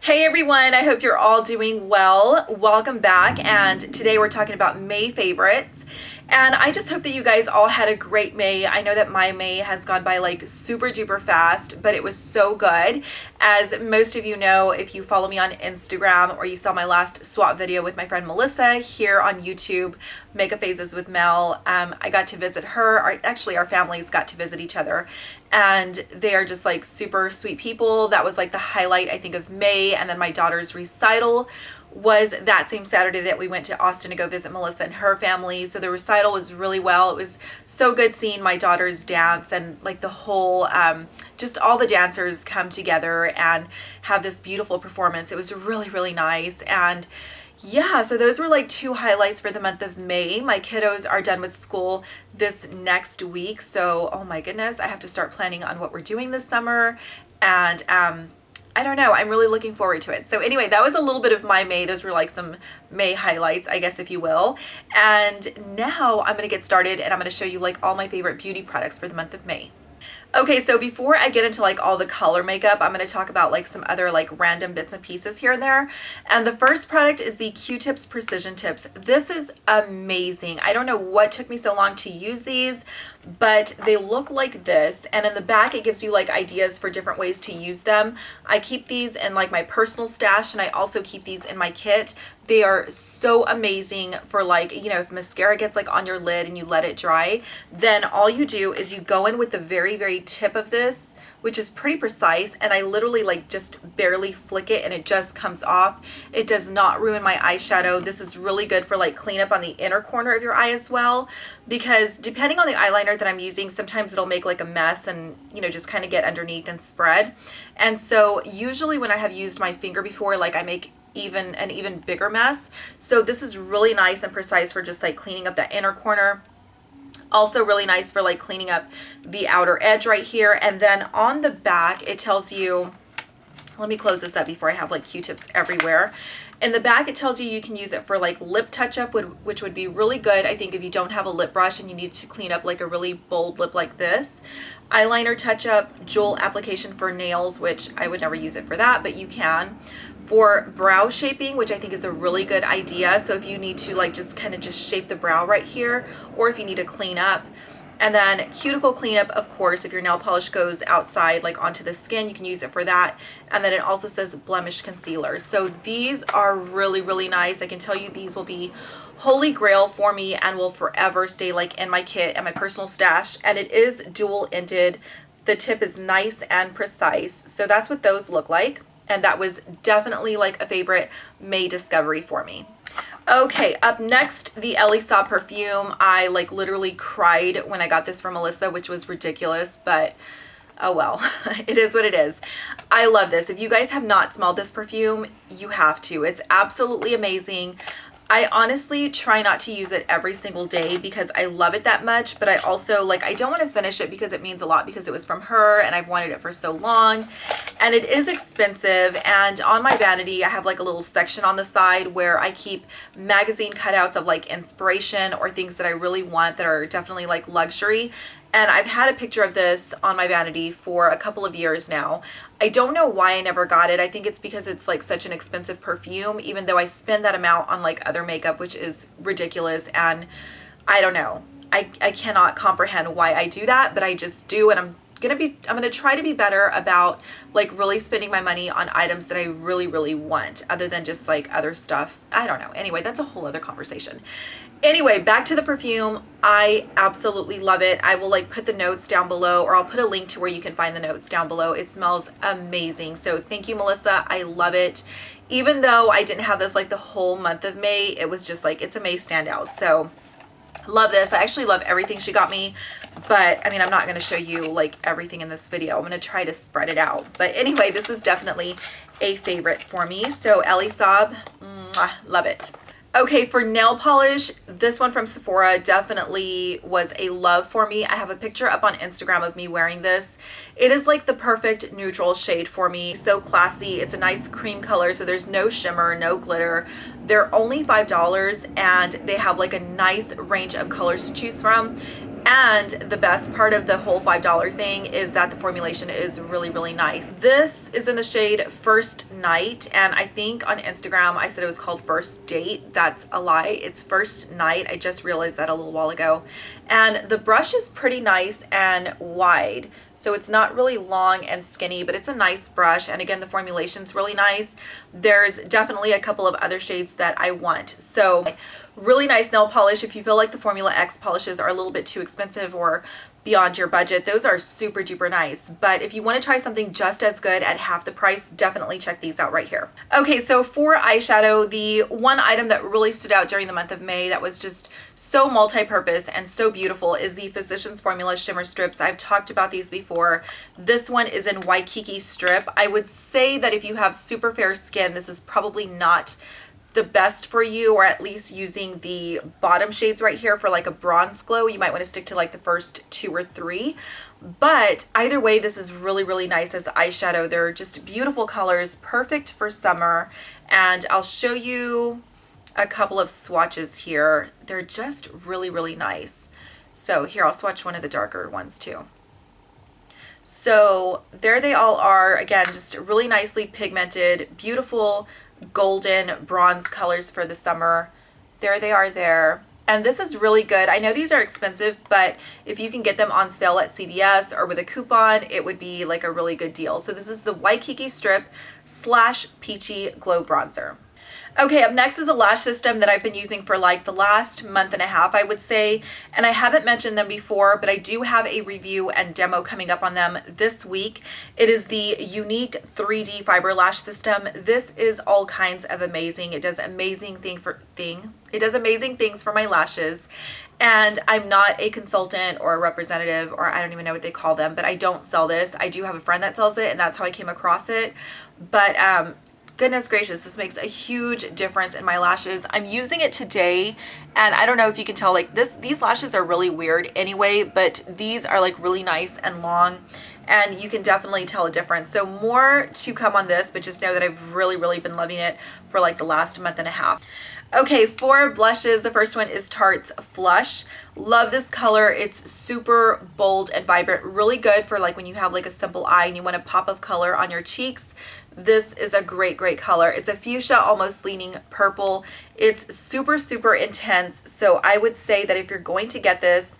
Hey everyone, I hope you're all doing well. Welcome back, and today we're talking about May favorites. And I just hope that you guys all had a great May. I know that my May has gone by like super duper fast, but it was so good. As most of you know, if you follow me on Instagram or you saw my last swap video with my friend Melissa here on YouTube, Makeup Phases with Mel, I got to visit her. Actually, our families got to visit each other, and they are just like super sweet people. That was like the highlight, I think, of May. And then my daughter's recital was that same Saturday that we went to Austin to go visit Melissa and her family. So the recital was really well. It was so good seeing my daughters dance and like the whole, just all the dancers come together and have this beautiful performance. It was really, really nice. And yeah, so those were like two highlights for the month of May. My kiddos are done with school this next week. So, oh my goodness, I have to start planning on what we're doing this summer. And, I don't know. I'm really looking forward to it. So anyway, that was a little bit of my May. Those were like some May highlights, I guess, if you will. And now I'm going to get started and I'm going to show you like all my favorite beauty products for the month of May. Okay, so before I get into like all the color makeup, I'm going to talk about like some other like random bits and pieces here and there. And the first product is the Q-Tips Precision Tips. This is amazing. I don't know what took me so long to use these, but they look like this. And in the back, it gives you like ideas for different ways to use them. I keep these in like my personal stash, and I also keep these in my kit. They are so amazing for like, you know, if mascara gets like on your lid and you let it dry, then all you do is you go in with the very, very tip of this, which is pretty precise, and I literally like just barely flick it and it just comes off. It does not ruin my eyeshadow. This is really good for like cleanup on the inner corner of your eye as well, because depending on the eyeliner that I'm using, sometimes it'll make like a mess and, you know, just kind of get underneath and spread. And so usually when I have used my finger before, like I make an even bigger mess. So this is really nice and precise for just like cleaning up that inner corner. Also really nice for like cleaning up the outer edge right here. And then on the back, it tells you, let me close this up before I have like Q-tips everywhere. In the back, it tells you you can use it for like lip touch-up, which would be really good, I think, if you don't have a lip brush and you need to clean up like a really bold lip like this. Eyeliner touch-up, jewel application for nails, which I would never use it for that, but you can. For brow shaping, which I think is a really good idea. So if you need to like just kind of just shape the brow right here, or if you need to clean up. And then cuticle cleanup, of course, if your nail polish goes outside like onto the skin, you can use it for that. And then it also says blemish concealer. So these are really, really nice. I can tell you these will be holy grail for me and will forever stay like in my kit and my personal stash. And it is dual ended. The tip is nice and precise. So that's what those look like. And that was definitely like a favorite May discovery for me. Okay, up next, the Elie Saab perfume. I like literally cried when I got this from Melissa, which was ridiculous, but oh well, it is what it is. I love this. If you guys have not smelled this perfume, you have to. It's absolutely amazing. I honestly try not to use it every single day because I love it that much, but I also like, I don't want to finish it because it means a lot because it was from her and I've wanted it for so long, and it is expensive. And on my vanity, I have like a little section on the side where I keep magazine cutouts of like inspiration or things that I really want that are definitely like luxury. And I've had a picture of this on my vanity for a couple of years now. I don't know why I never got it. I think it's because it's like such an expensive perfume, even though I spend that amount on like other makeup, which is ridiculous. And I don't know. I cannot comprehend why I do that, but I just do. And I'm gonna try to be better about like really spending my money on items that I really, really want, other than just like other stuff. I don't know. Anyway, that's a whole other conversation. Anyway, back to the perfume. I absolutely love it. I will like put the notes down below, or I'll put a link to where you can find the notes down below. It smells amazing. So thank you, Melissa. I love it. Even though I didn't have this like the whole month of May, it was just like, it's a May standout. So love this. I actually love everything she got me, but I mean, I'm not going to show you like everything in this video. I'm going to try to spread it out. But anyway, this was definitely a favorite for me. So Elie Saab, love it. Okay, for nail polish, this one from Sephora definitely was a love for me. I have a picture up on Instagram of me wearing this. It is like the perfect neutral shade for me. So classy. It's a nice cream color, so there's no shimmer, no glitter. They're only $5, and they have like a nice range of colors to choose from. And the best part of the whole $5 thing is that the formulation is really, really nice. This is in the shade First Night, and I think on Instagram I said it was called First Date. That's a lie. It's First Night. I just realized that a little while ago. And the brush is pretty nice and wide. So it's not really long and skinny, but it's a nice brush. And again, the formulation's really nice. There's definitely a couple of other shades that I want. So really nice nail polish. If you feel like the Formula X polishes are a little bit too expensive or beyond your budget, those are super duper nice. But if you want to try something just as good at half the price, definitely check these out right here. Okay, so for eyeshadow, the one item that really stood out during the month of May that was just so multi-purpose and so beautiful is the Physicians Formula Shimmer Strips. I've talked about these before. This one is in Waikiki Strip. I would say that if you have super fair skin, this is probably not the best for you, or at least using the bottom shades right here for like a bronze glow. You might want to stick to like the first 2 or 3. But either way, this is really, really nice as eyeshadow. They're just beautiful colors, perfect for summer. And I'll show you a couple of swatches here. They're just really, really nice. So here, I'll swatch one of the darker ones too. So there they all are. Again, just really nicely pigmented, beautiful golden bronze colors for the summer. There they are there. And this is really good. I know these are expensive, but if you can get them on sale at CVS or with a coupon, it would be like a really good deal. So this is the Waikiki Strip / Peachy Glow Bronzer. Okay, up next is a lash system that I've been using for like the last month and a half, I would say. And I haven't mentioned them before, but I do have a review and demo coming up on them this week. It is the Younique 3D Fiber Lash System. This is all kinds of amazing. It does amazing things for my lashes. And I'm not a consultant or a representative, or I don't even know what they call them, but I don't sell this. I do have a friend that sells it, and that's how I came across it. But goodness gracious, this makes a huge difference in my lashes. I'm using it today, and I don't know if you can tell, like these lashes are really weird anyway, but these are like really nice and long, and you can definitely tell a difference. So more to come on this, but just know that I've really, really been loving it for like the last month and a half. Okay, for blushes, the first one is Tarte's Flush. Love this color. It's super bold and vibrant, really good for like when you have like a simple eye and you want a pop of color on your cheeks. This is a great, great color. It's a fuchsia, almost leaning purple. It's super, super intense. So I would say that if you're going to get this,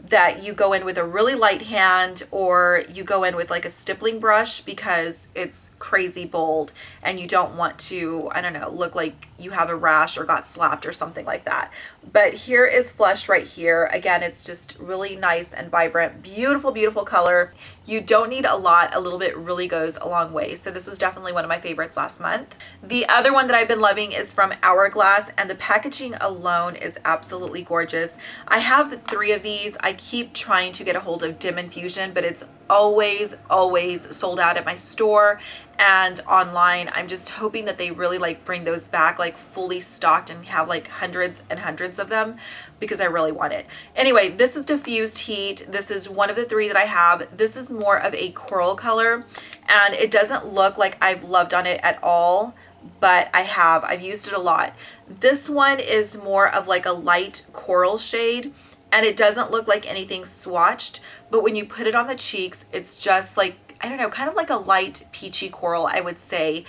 that you go in with a really light hand, or you go in with like a stippling brush, because it's crazy bold and you don't want to, I don't know, look like you have a rash or got slapped or something like that. But here is Flush right here. Again, it's just really nice and vibrant, beautiful, beautiful color. You don't need a lot. A little bit really goes a long way. So this was definitely one of my favorites last month. The other one that I've been loving is from Hourglass, and the packaging alone is absolutely gorgeous. I have 3 of these. I keep trying to get a hold of Dim Infusion, but it's always sold out at my store and online. I'm just hoping that they really like bring those back like fully stocked and have like hundreds and hundreds of them, because I really want it. Anyway, this is Diffused Heat. This is one of the 3 that I have. This is more of a coral color, and it doesn't look like I've loved on it at all, but I've used it a lot. This one is more of like a light coral shade, and it doesn't look like anything swatched, but when you put it on the cheeks, it's just like, I don't know, kind of like a light peachy coral, I would say.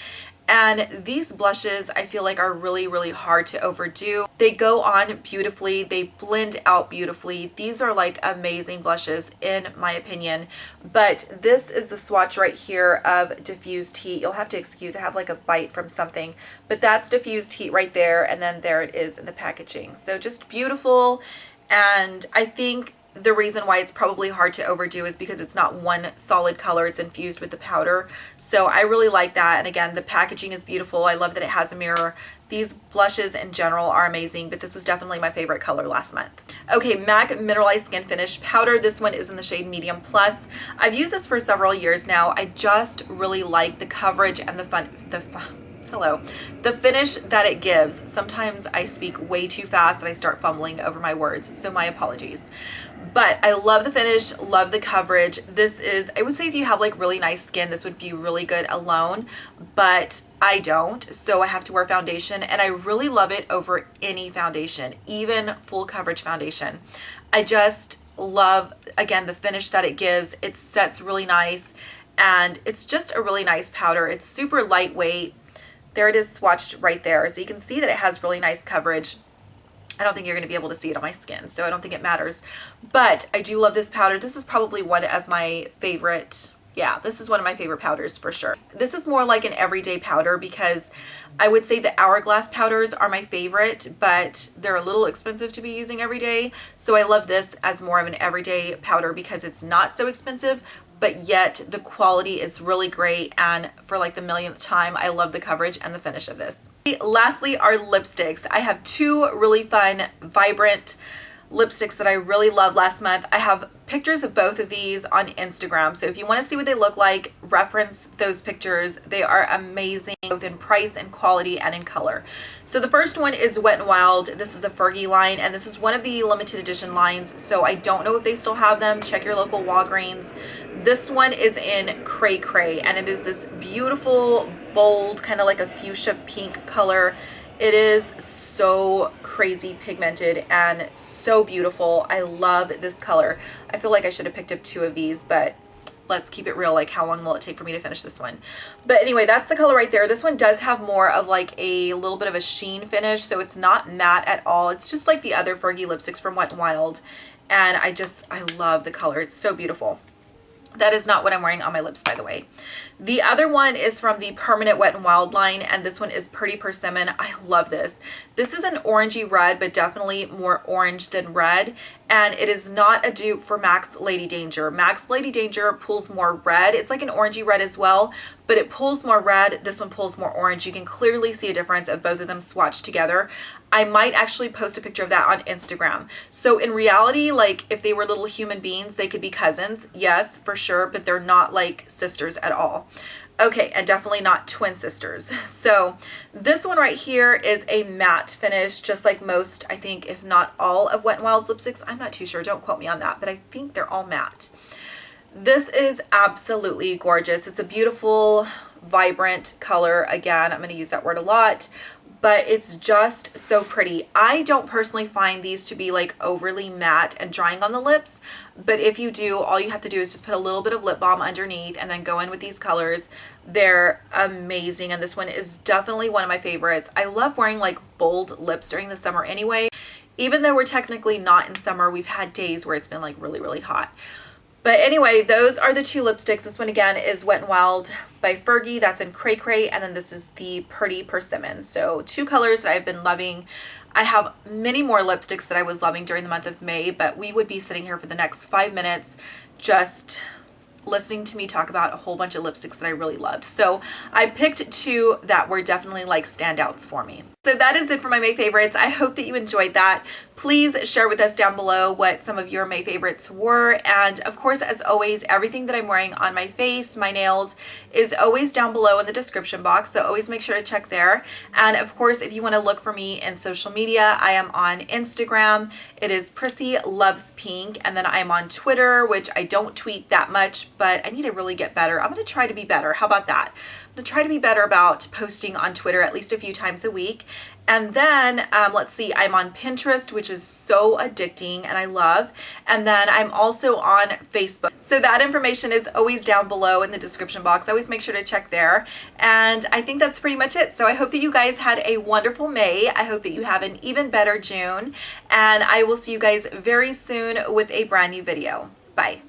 And these blushes, I feel like, are really, really hard to overdo. They go on beautifully. They blend out beautifully. These are like amazing blushes in my opinion. But this is the swatch right here of Diffused Heat. You'll have to excuse, I have like a bite from something, but that's Diffused Heat right there. And then there it is in the packaging. So just beautiful. And I think the reason why it's probably hard to overdo is because it's not one solid color, it's infused with the powder. So I really like that. And again, the packaging is beautiful. I love that it has a mirror. These blushes in general are amazing, but this was definitely my favorite color last month. Okay, MAC Mineralized Skin Finish Powder. This one is in the shade Medium Plus. I've used this for several years now. I just really like the coverage and the finish that it gives. Sometimes I speak way too fast and I start fumbling over my words, so my apologies. But I love the finish, love the coverage. This is, I would say if you have like really nice skin, this would be really good alone, but I don't, so I have to wear foundation, and I really love it over any foundation, even full coverage foundation. love, again, the finish that it gives. It sets really nice, and it's just a really nice powder. It's super lightweight. There it is swatched right there. So you can see that it has really nice coverage. I don't think you're going to be able to see it on my skin, so I don't think it matters. But I do love this powder. This is probably one of my favorite, yeah, this is one of my favorite powders for sure. This is more like an everyday powder because I would say the Hourglass powders are my favorite, but they're a little expensive to be using every day. So I love this as more of an everyday powder because it's not so expensive, but yet the quality is really great. And for like the millionth time, I love the coverage and the finish of this. Lastly, our lipsticks. I have two really fun, vibrant lipsticks that I really loved last month. I have pictures of both of these on Instagram. So if you want to see what they look like, reference those pictures. They are amazing, both in price and quality and in color. So the first one is Wet n Wild. This is the Fergie line, and this is one of the limited edition lines. So I don't know if they still have them. Check your local Walgreens. This one is in Cray Cray, and it is this beautiful, bold, kind of like a fuchsia pink color. It is so crazy pigmented and so beautiful. I love this color. I feel like I should have picked up two of these, but let's keep it real. Like, how long will it take for me to finish this one? But anyway, that's the color right there. This one does have more of like a little bit of a sheen finish, so it's not matte at all. It's just like the other Fergie lipsticks from Wet n Wild. And I love the color. It's so beautiful. That is not what I'm wearing on my lips, by the way. The other one is from the Permanent Wet n Wild line, and this one is Pretty Persimmon. I love this. This is an orangey red, but definitely more orange than red, and it is not a dupe for MAC's Lady Danger. MAC's Lady Danger pulls more red. It's like an orangey red as well, but it pulls more red. This one pulls more orange. You can clearly see a difference of both of them swatched together. I might actually post a picture of that on Instagram. So in reality, like if they were little human beings, they could be cousins. Yes, for sure, but they're not like sisters at all. Okay, and definitely not twin sisters. So this one right here is a matte finish, just like most, I think, if not all of Wet n Wild's lipsticks. I'm not too sure, don't quote me on that, but I think they're all matte. This is absolutely gorgeous. It's a beautiful, vibrant color. Again, I'm going to use that word a lot, but it's just so pretty. I don't personally find these to be like overly matte and drying on the lips, but if you do, all you have to do is just put a little bit of lip balm underneath and then go in with these colors. They're amazing, and this one is definitely one of my favorites. I love wearing like bold lips during the summer anyway. Even though we're technically not in summer, we've had days where it's been like really, really hot. But anyway, those are the two lipsticks. This one again is Wet n Wild by Fergie. That's in Cray Cray. And then this is the Pretty Persimmon. So two colors that I've been loving. I have many more lipsticks that I was loving during the month of May, but we would be sitting here for the next 5 minutes just listening to me talk about a whole bunch of lipsticks that I really loved. So I picked two that were definitely like standouts for me. So that is it for my May favorites. I hope that you enjoyed that. Please share with us down below what some of your May favorites were. And of course, as always, everything that I'm wearing on my face, my nails, is always down below in the description box. So always make sure to check there. And of course, if you want to look for me in social media, I am on Instagram. It is Prissy Loves Pink. And then I'm on Twitter, which I don't tweet that much, but I need to really get better. I'm going to try to be better. How about that? I'm going to try to be better about posting on Twitter at least a few times a week. And then, let's see, I'm on Pinterest, which is so addicting and I love. And then I'm also on Facebook. So that information is always down below in the description box. Always make sure to check there. And I think that's pretty much it. So I hope that you guys had a wonderful May. I hope that you have an even better June. And I will see you guys very soon with a brand new video. Bye.